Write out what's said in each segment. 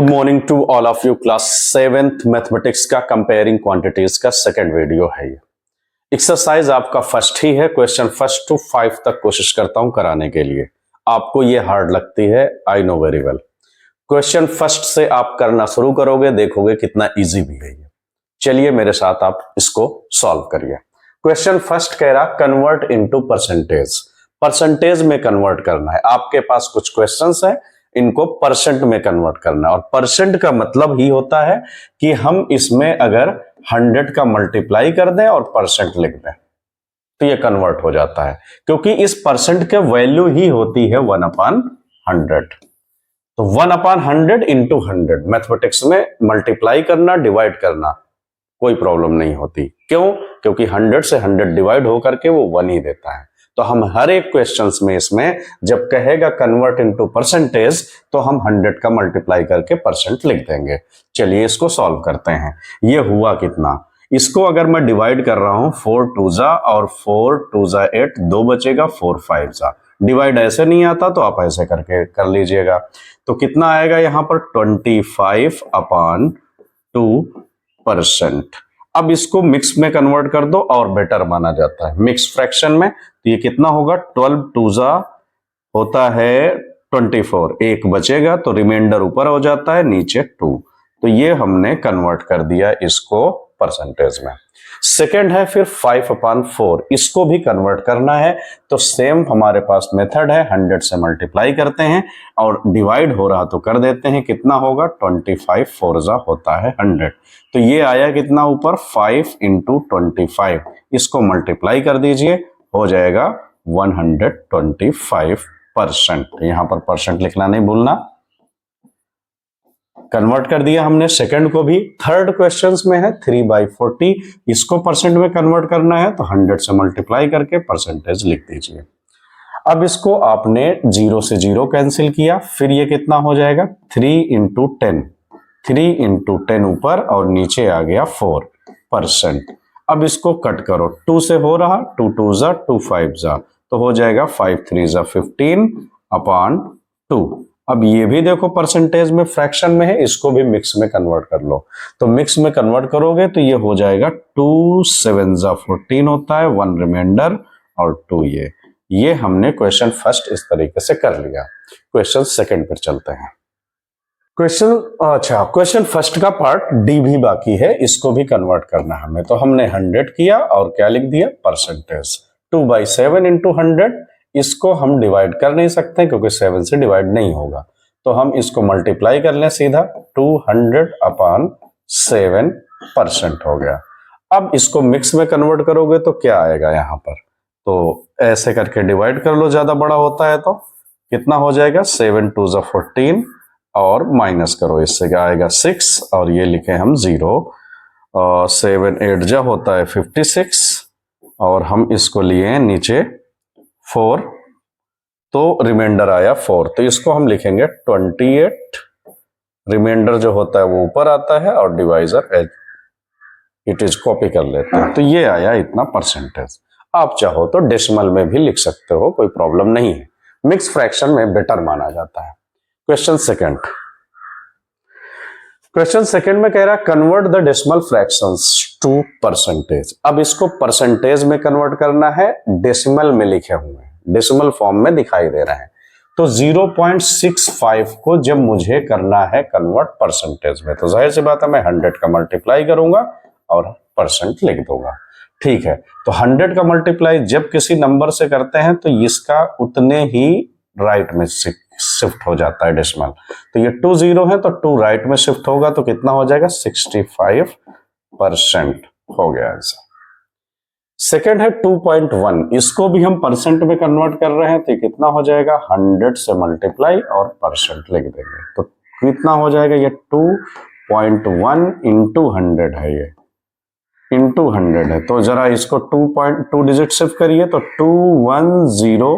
Good morning to all of you. Class 7th mathematics का comparing quantities का second video है ये। Exercise आपका फर्स्ट ही है। क्वेश्चन 1 to 5 तक कोशिश करता हूं कराने के लिए। आपको ये हार्ड लगती है, I know very well. Question first से आप करना शुरू करोगे, देखोगे कितना इजी भी है ये। चलिए मेरे साथ आप इसको सॉल्व करिए। क्वेश्चन फर्स्ट कह रहा कन्वर्ट इनटू परसेंटेज। परसेंटेज में कन्वर्ट करना है। आपके पास कुछ क्वेश्चंस है, इनको परसेंट में कन्वर्ट करना है। और परसेंट का मतलब ही होता है कि हम इसमें अगर 100 का मल्टीप्लाई कर दें और परसेंट लिख दें तो ये कन्वर्ट हो जाता है, क्योंकि इस परसेंट के वैल्यू ही होती है 1/100। तो 1/100 इंटू 100 मैथमेटिक्स में मल्टीप्लाई करना, डिवाइड करना कोई प्रॉब्लम नहीं होती। क्यों? क्योंकि 100 से 100 डिवाइड होकर के वो 1 ही देता है। तो हम हर एक क्वेश्चंस में इसमें जब कहेगा कन्वर्ट इनटू परसेंटेज तो हम 100 का मल्टीप्लाई करके परसेंट लिख देंगे। चलिए इसको सॉल्व करते हैं। ये हुआ कितना, इसको अगर मैं डिवाइड कर रहा हूं 4 2 जा और 4 2 जा 8, 2 बचेगा, 4 5 जा। डिवाइड ऐसे नहीं आता तो आप ऐसे करके कर लीजिएगा। तो कितना आएगा यहां पर 25/2%। अब इसको मिक्स में कन्वर्ट कर दो और बेटर माना जाता है मिक्स फ्रैक्शन में। तो ये कितना होगा, 12 2 जा होता है 24, एक बचेगा तो रिमाइंडर ऊपर हो जाता है, नीचे 2। तो ये हमने कन्वर्ट कर दिया इसको परसेंटेज में। सेकंड है फिर 5/4, इसको भी कन्वर्ट करना है। तो सेम हमारे पास मेथड है, 100 से मल्टीप्लाई करते हैं और डिवाइड हो रहा तो कर देते हैं। कितना होगा, 25 4 जा होता है 100। तो ये आया कितना ऊपर, 5 × 25। इसको मल्टीप्लाई कर दीजिए, हो जाएगा 125%। यहां पर परसेंट लिखना नहीं भूलना। कन्वर्ट कर दिया हमने सेकंड को भी। थर्ड क्वेश्चंस में है 3/40, इसको परसेंट में कन्वर्ट करना है तो 100 से मल्टीप्लाई करके परसेंटेज लिख दीजिए। अब इसको आपने 0 से 0 कैंसिल किया, फिर ये कितना हो जाएगा, 3 × 10। 3 × 10 ऊपर और नीचे आ गया 4%। अब इसको कट करो, 2 से हो रहा, 2 2 जा 2 5 जा, तो हो जाएगा 5 3 जा 15/2। अब ये भी देखो परसेंटेज में फ्रैक्शन में है, इसको भी मिक्स में कन्वर्ट कर लो। तो मिक्स में कन्वर्ट करोगे तो ये हो जाएगा 2 7 जा 14 होता है, 1 रिमाइंडर और 2 ये हमने क्वेश्चन फर्स्ट इस तरीके से कर लिया। क्वेश्चन सेकंड पर चलते हैं। क्वेश्चन फर्स्ट का पार्ट डी भी बाकी है, इसको भी कन्वर्ट करना है हमें। तो हमने 100 किया और क्या लिख दिया, परसेंटेज। 2/7 × 100, इसको हम डिवाइड कर नहीं सकते क्योंकि 7 से डिवाइड नहीं होगा, तो हम इसको मल्टीप्लाई कर लें सीधा। 200/7% हो गया। अब इसको मिक्स में कन्वर्ट करोगे तो क्या आएगा यहां पर, तो ऐसे करके डिवाइड कर लो, ज्यादा बड़ा होता है तो कितना हो जाएगा, 7 2 जा 14 और माइनस करो, इससे क्या आएगा 6 और ये लिखे हम 0। 7 8 जा होता है 56 और हम इसको लिए नीचे 4, तो रिमाइंडर आया 4, तो इसको हम लिखेंगे 28। रिमाइंडर जो होता है वो ऊपर आता है और डिवाइजर इट इज कॉपी कर लेते हैं। तो ये आया इतना परसेंटेज। आप चाहो तो डेसिमल में भी लिख सकते हो, कोई प्रॉब्लम नहीं है। मिक्स फ्रैक्शन में बेटर माना जाता है। क्वेश्चन सेकंड में कह रहा है convert the decimal fractions to percentage. अब इसको परसेंटेज में कन्वर्ट करना है, डेसिमल में लिखे हुए हैं, डेसिमल फॉर्म में दिखाई दे रहे हैं। तो 0.65 को जब मुझे करना है कन्वर्ट परसेंटेज में, तो जाहिर सी बात है मैं 100 का मल्टीप्लाई करूंगा और परसेंट लिख दूंगा। ठीक है, तो 100 का मल्टीप्लाई जब किसी नंबर से करते हैं तो इसका उतने ही राइट में शिफ्ट हो जाता है डेसिमल। तो ये 2 0 है तो 2 राइट में शिफ्ट होगा, तो कितना हो जाएगा, 65% हो गया आंसर। सेकेंड है 2.1, इसको भी हम परसेंट में कन्वर्ट कर रहे हैं, तो कितना हो जाएगा, 100 से मल्टीप्लाई और परसेंट लिख देंगे। तो कितना हो जाएगा, ये 2.1 × 100 है, ये इंटू 100 है। तो जरा इसको 2 डिजिट शिफ्ट करिए, तो 210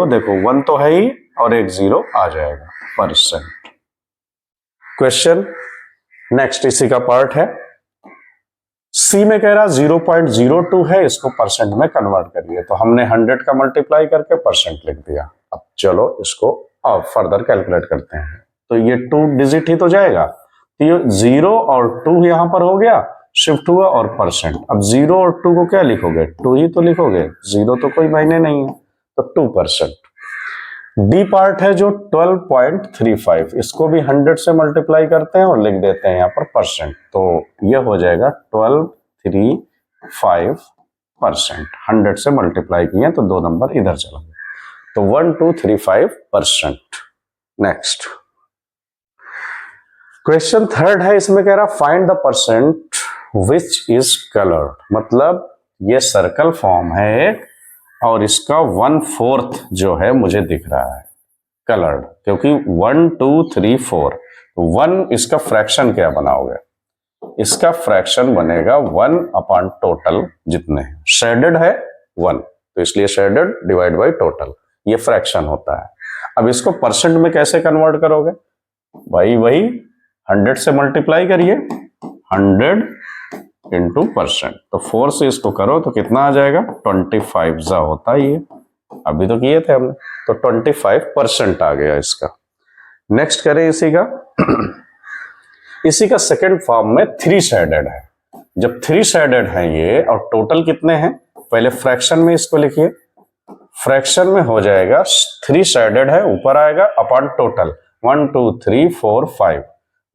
देखो 1 तो है ही और एक 0 आ जाएगा, परसेंट। क्वेश्चन नेक्स्ट इसी का पार्ट है। सी में कह रहा 0.02 है, इसको परसेंट में कन्वर्ट करिए। तो हमने 100 का मल्टीप्लाई करके परसेंट लिख दिया। अब चलो इसको फर्दर कैलकुलेट करते हैं। तो ये 2 डिजिट ही तो जाएगा। तो ये 0 और 2 यहां पर हो गया, शिफ्ट हुआ और परसेंट। अब 0 और 2 को क्या लिखोगे, 2 ही तो लिखोगे, 0 तो कोई मायने नहीं है, तो 2%। डी पार्ट है जो 12.35, इसको भी 100 से मल्टीप्लाई करते हैं और लिख देते हैं यहाँ पर परसेंट, तो ये हो जाएगा 1235%। 100 से मल्टीप्लाई किए तो 2 नंबर इधर चला गया, तो 1235%। नेक्स्ट क्वेश्चन थर्ड है, इसमें कह रहा find the percent which is coloured, मतलब ये सर्कल फॉर्म है और इसका 1/4 जो है मुझे दिख रहा है कलर्ड, क्योंकि 1 2 3 4, 1 इसका फ्रैक्शन क्या बनाओगे, इसका फ्रैक्शन बनेगा 1 अपॉन टोटल जितने हैं, शेडेड है 1 तो इसलिए शेडेड डिवाइड बाय टोटल, ये फ्रैक्शन होता है। अब इसको परसेंट में कैसे कन्वर्ट करोगे भाई, वही 100 से मल्टीप्लाई करिए, 100 इंटू परसेंट, तो 4 से इसको करो तो कितना आ जाएगा, 25 जा होता है ये, अभी तो किए थे हमने, तो 25% आ गया इसका। नेक्स्ट करें इसी का इसी का सेकंड फॉर्म में 3 साइडेड है। जब 3 साइडेड है ये और टोटल कितने हैं, पहले फ्रैक्शन में इसको लिखिए, फ्रैक्शन में हो जाएगा 3 साइडेड है, ऊपर आएगा अपॉन टोटल 1 2 3 4 5,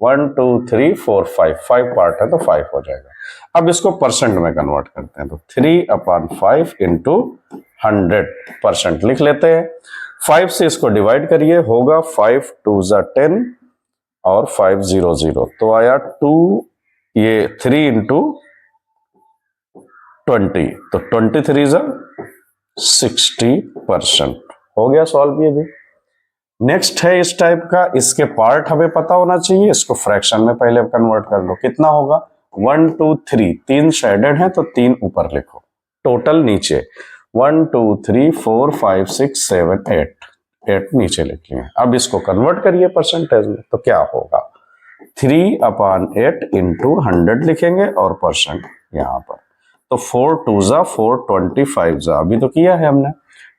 1 2 3 4 5 पार्ट है तो 5 हो जाएगा। अब इसको परसेंट में कन्वर्ट करते हैं, तो 3/5 इंटू 100% लिख लेते हैं। 5 से इसको डिवाइड करिए, होगा 5 2 ज़ा 10 और 5 0 0, तो आया 2, ये 3 इंटू 20, तो 23 ज़ा 60%। हो गया सॉल्व ये भी। नेक्स्ट है इस टाइप का, इसके पार्ट हमें पता होना चाहिए, इसको फ्रैक्शन में पहले कन्वर्ट कर लो, कितना होगा 1 2 3, 3 शेडेड है तो 3 ऊपर लिखो, टोटल नीचे 1 2 3 4 5 6 7 8 नीचे लिख लिए। अब इसको कन्वर्ट करिए परसेंटेज में, तो क्या होगा 3/8 इंटू 100 लिखेंगे और परसेंट यहाँ पर, तो 4 2 ज़ा 4 25 ज़ा, अभी तो किया है हमने,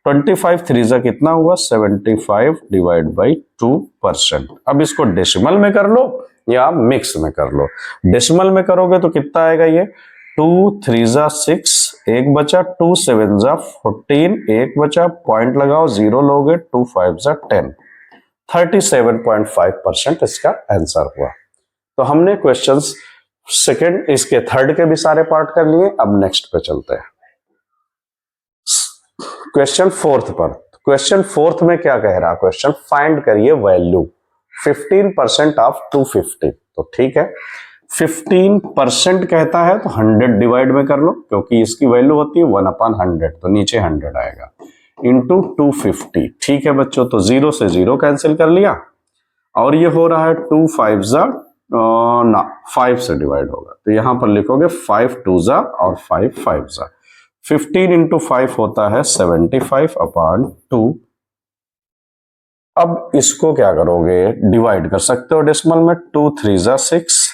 25 3 ज़ा कितना हुआ 75 डिवाइड बाई 2%। अब इसको डेसिमल में कर लो या मिक्स में कर लो, डेसिमल में करोगे तो कितना आएगा ये 2 3 ज़ा 6, एक बचा, 2 7 ज़ा 14, एक बचा, पॉइंट लगाओ, 0 लोगे, 2 5 ज़ा 10, 37.5% इसका आंसर हुआ। तो हमने क्वेश्चंस सेकंड इसके थर्ड के भी सारे पार्ट कर लिए। अब नेक्स्ट पे चलते हैं क्वेश्चन फोर्थ पर। क्वेश्चन फोर्थ में क्या कह रहा, क्वेश्चन फाइंड करिए वैल्यू 15% ऑफ 250, तो ठीक है 15% कहता है तो 100 डिवाइड में कर लो, क्योंकि इसकी वैल्यू होती है 1/100, तो नीचे 100 आएगा, इंटू 250। ठीक है बच्चों, तो 0 से 0 कैंसिल कर लिया और ये हो रहा है 2 5 ज़ा 5 से डिवाइड होगा, तो यहां पर लिखोगे 5 2 ज़ा और 5 5 ज़ा, 15 इंटू 5 होता है 75/2। अब इसको क्या करोगे, डिवाइड कर सकते हो डेसिमल में, 2 3 ज़ा 6,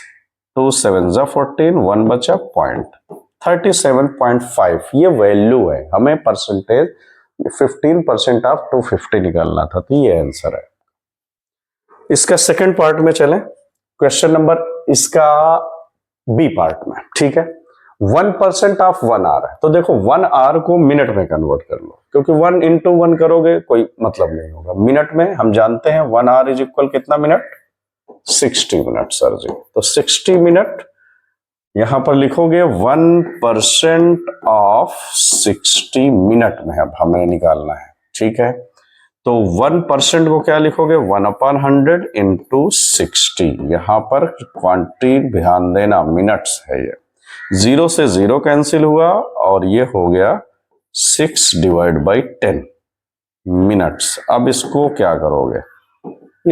2 7 ज़ा 14, 1 बचा पॉइंट, 37.5 ये वैल्यू है, हमें परसेंटेज 15% ऑफ 250 निकालना था, तो ये आंसर है। इसका सेकंड पार्ट में चलें, क्वेश्चन नंबर इसका बी पार्ट में, ठीक है 1% ऑफ 1 आवर है, तो देखो 1 आवर को मिनट में कन्वर्ट कर लो, क्योंकि 1 इंटू 1 करोगे कोई मतलब नहीं होगा, मिनट में हम जानते हैं 1 आवर इज इक्वल कितना मिनट, 60 मिनट सर जी, तो 60 मिनट यहां पर लिखोगे 1% ऑफ 60 मिनट में अब हमें निकालना है, ठीक है, तो 1% को क्या लिखोगे 1/100 इंटू 60, यहां पर क्वांटिटी ध्यान देना मिनट्स है, ये 0 से 0 कैंसिल हुआ और ये हो गया 6 डिवाइड बाई 10 मिनट्स। अब इसको क्या करोगे,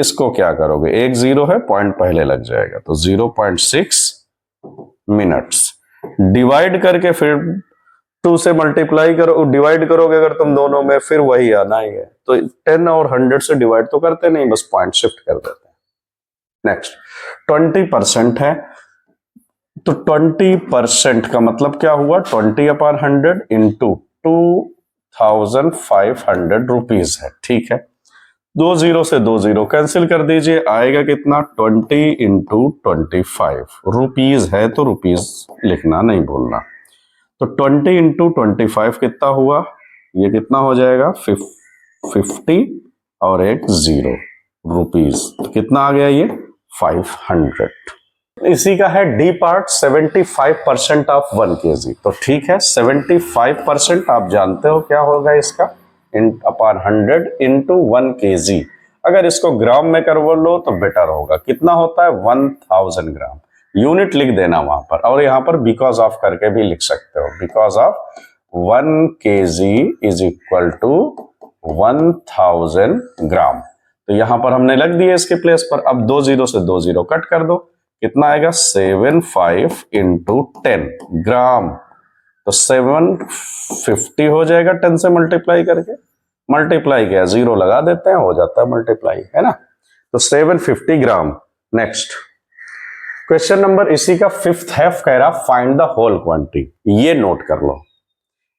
इसको क्या करोगे, एक 0 है पॉइंट पहले लग जाएगा, तो 0.6 मिनट्स डिवाइड करके फिर 2 से मल्टीप्लाई करो, डिवाइड करोगे अगर तुम दोनों में, फिर वही आना ही है, तो 10 और 100 से डिवाइड तो करते नहीं, बस पॉइंट शिफ्ट कर देते हैं। नेक्स्ट 20% है, तो 20% का मतलब क्या हुआ 20/100 इंटू 2500 रुपीज है, ठीक है, दो जीरो से दो जीरो कैंसिल कर दीजिए, आएगा कितना 20 इंटू 25। रुपीज है तो रुपीज लिखना नहीं भूलना। तो 20 इंटू 25 कितना हुआ, ये कितना हो जाएगा 50 और एक जीरो रुपीज, तो कितना आ गया ये 500। इसी का है डी पार्ट 75% ऑफ 1 kg। तो ठीक है 75% आप जानते हो क्या होगा इसका, अपॉन 100 इंटू 1 kg। अगर इसको ग्राम में कर लो तो बेटर होगा, कितना होता है 1000 ग्राम। यूनिट लिख देना वहां पर, और यहां पर बिकॉज ऑफ करके भी लिख सकते हो, because of 1 kg is equal to 1000 gram. तो यहां पर हमने लग दिया इसके प्लेस पर। अब दो जीरो से दो जीरो कट कर दो, कितना आएगा 75 इंटू 10 ग्राम। तो 750 हो जाएगा 10 से मल्टीप्लाई करके, मल्टीप्लाई किया जीरो लगा देते हैं, हो जाता है मल्टीप्लाई, है ना। तो 750 ग्राम। नेक्स्ट क्वेश्चन नंबर इसी का 5th है, कह रहा फाइंड द होल क्वांटिटी। ये नोट कर लो,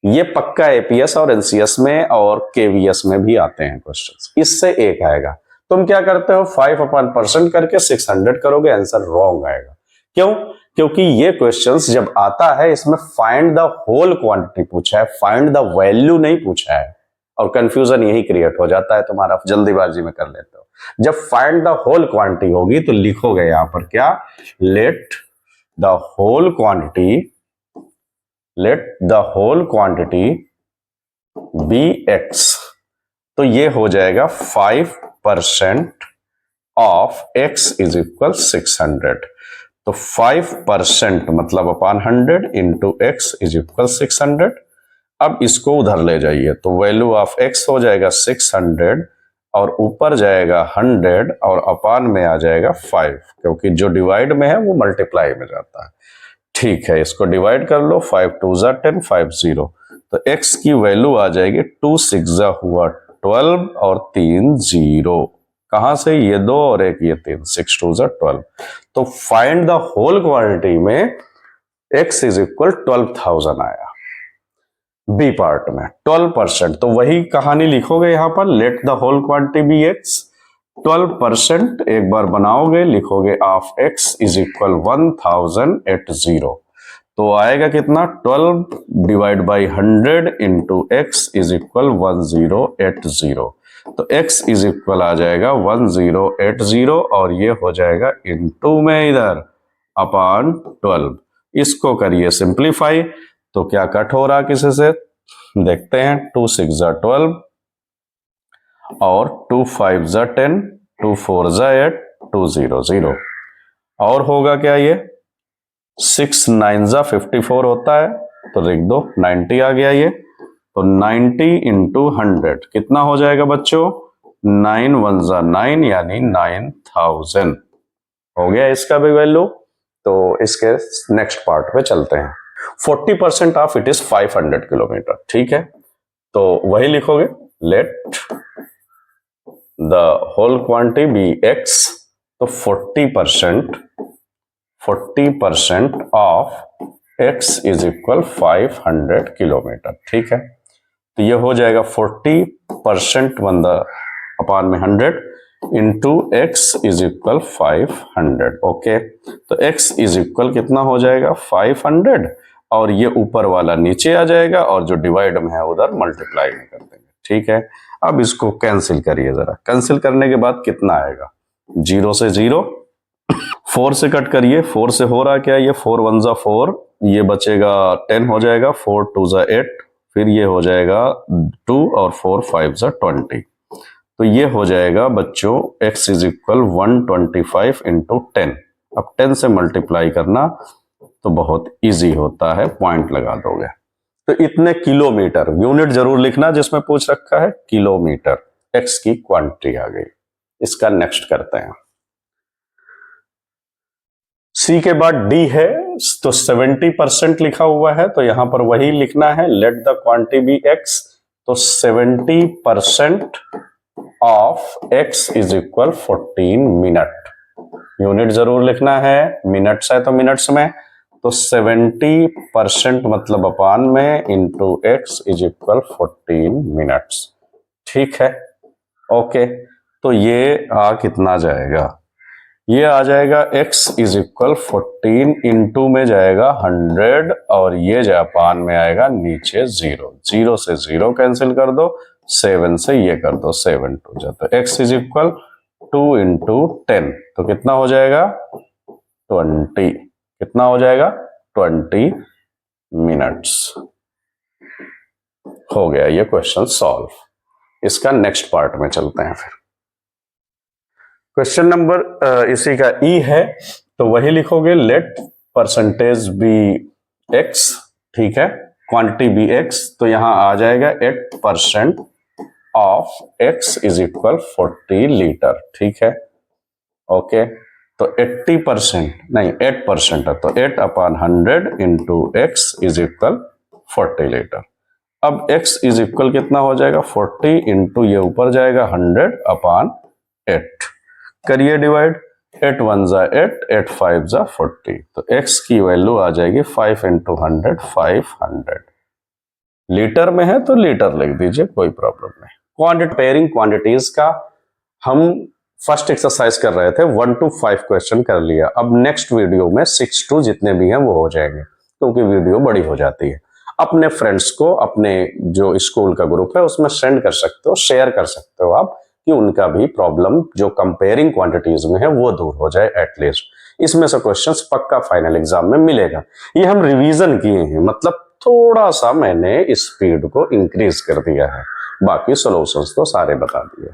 ये पक्का एपीएस और एनसीएस में और केवीएस में भी आते हैं क्वेश्चंस। इससे एक आएगा, तुम क्या करते हो 5/% करके 600 करोगे, आंसर रॉन्ग आएगा। क्यों? क्योंकि ये क्वेश्चंस जब आता है इसमें फाइंड द होल क्वांटिटी पूछा है, फाइंड द वैल्यू नहीं पूछा है, और कंफ्यूजन यही क्रिएट हो जाता है तुम्हारा, जल्दीबाजी में कर लेते हो। जब फाइंड द होल क्वांटिटी होगी तो लिखोगे यहां पर क्या, let the whole quantity be X. तो ये हो जाएगा 5% ऑफ x इज इक्वल 600। तो 5% मतलब upon 100 into x is equal 600। अब इसको उधर ले जाइए तो वैल्यू ऑफ x हो जाएगा 600 और ऊपर जाएगा 100 और अपॉन में आ जाएगा 5, क्योंकि जो डिवाइड में है वो मल्टीप्लाई में जाता है। ठीक है, इसको डिवाइड कर लो, 5 2 जा 10, 5 0। तो x की वैल्यू आ जाएगी 2 6 जा हुआ 12 और 3 0। कहां से, ये 2 और एक ये 3, 6 2 जा 12। तो फाइंड द होल क्वांटिटी में x इज इक्वल 12,000 आया बी पार्ट में 12%। तो वही कहानी लिखोगे यहां पर, let the whole quantity be X. 12% एक बार बनाओगे, लिखोगे ऑफ x इज इक्वल 1080। तो आएगा कितना 12 divide by 100 into x is equal 1080। तो x इज इक्वल आ जाएगा 1080 और ये हो जाएगा इंटू में इधर अपॉन 12। इसको करिए सिंप्लीफाई, तो क्या कट हो रहा किसी से देखते हैं, 2 6 जा 12 और 2 5 जा 10, 2 4 जा 8, 2 0 0 और होगा क्या, ये 6 9 जा 54 होता है, तो लिख दो 90 आ गया ये। तो 90 इंटू 100 कितना हो जाएगा बच्चों, 9 1 जा 9 यानी 9000 हो गया इसका भी वैल्यू। तो इसके नेक्स्ट पार्ट पे चलते हैं। 40% ऑफ इट इज 500 किलोमीटर, ठीक है। तो वही लिखोगे, let the whole quantity be X. तो 40% of X is equal 500 kilometre, ठीक है। तो ये हो जाएगा 40% अपॉन में 100 into x is equal 500। Okay, तो x इज इक्वल कितना हो जाएगा 500 और ये ऊपर वाला नीचे आ जाएगा और जो डिवाइड में है उधर मल्टीप्लाई में कर देंगे, ठीक है। अब इसको कैंसिल करिए जरा, कैंसिल करने के बाद कितना आएगा, 0 से 0, 4 से कट करिए, 4 से हो रहा क्या, ये 4 1 जा 4, ये बचेगा 10 हो जाएगा, 4 2 जा 8, फिर ये हो जाएगा 2 और 4 5 जा 20। तो ये हो जाएगा बच्चों x इज इक्वल 125 इंटू 10। अब 10 से मल्टीप्लाई करना तो बहुत इजी होता है, पॉइंट लगा दोगे। तो इतने किलोमीटर, यूनिट जरूर लिखना जिसमें पूछ रखा है किलोमीटर, x की क्वांटिटी आ गई। इसका नेक्स्ट करते हैं। C के बाद D है, तो 70% लिखा हुआ है, तो यहां पर वही लिखना है, let the quantity be x। तो 70% of x is equal 14 minute. Unit जरूर लिखना है, मिनट्स है तो मिनट्स में, तो 70% मतलब अपान में into x is equal 14 minutes, ठीक है। ओके, तो ये कितना जाएगा, ये आ जाएगा x इज इक्वल 14 इंटू में जाएगा 100 और ये जापान में आएगा नीचे 0, 0 से 0 कैंसिल कर दो, 7 से ये कर दो, 7 2 जाता है। x इज इक्वल 2 इंटू 10 तो कितना हो जाएगा 20, कितना हो जाएगा 20 मिनट्स। हो गया ये क्वेश्चन सॉल्व। इसका नेक्स्ट पार्ट में चलते हैं फिर। क्वेश्चन नंबर इसी का ई है तो वही लिखोगे, लेट परसेंटेज बी एक्स, ठीक है, क्वांटिटी बी एक्स, तो यहां आ जाएगा 8% of X is equal 40 litre, ठीक है, ओके। तो 80% नहीं 8% है तो 8/100 into x is equal 40 litre. अब x इज इक्वल कितना हो जाएगा 40 इंटू ये ऊपर जाएगा 100/8, करिए डिवाइड, 8 1 जा 8, 8 5 जा 40, तो x की वैल्यू आ जाएगी 5 इंटू 100 500। लीटर में है तो लीटर लिख दीजिए, कोई प्रॉब्लम नहीं। क्वांटिटी पेयरिंग क्वांटिटीज का हम फर्स्ट एक्सरसाइज कर रहे थे, 1 to 5 क्वेश्चन कर लिया। अब नेक्स्ट वीडियो में 6 to जितने भी हैं वो हो जाएंगे, क्योंकि वीडियो बड़ी हो जाती है। अपने फ्रेंड्स को अपने जो स्कूल का ग्रुप है उसमें सेंड कर सकते हो, शेयर कर सकते हो आप, कि उनका भी प्रॉब्लम जो कंपेयरिंग क्वांटिटीज में है वो दूर हो जाए एटलीस्ट। इसमें से क्वेश्चंस पक्का फाइनल एग्जाम में मिलेगा। ये हम रिवीजन किए हैं, मतलब थोड़ा सा मैंने स्पीड को इंक्रीज कर दिया है, बाकी सॉल्यूशंस तो सारे बता दिए।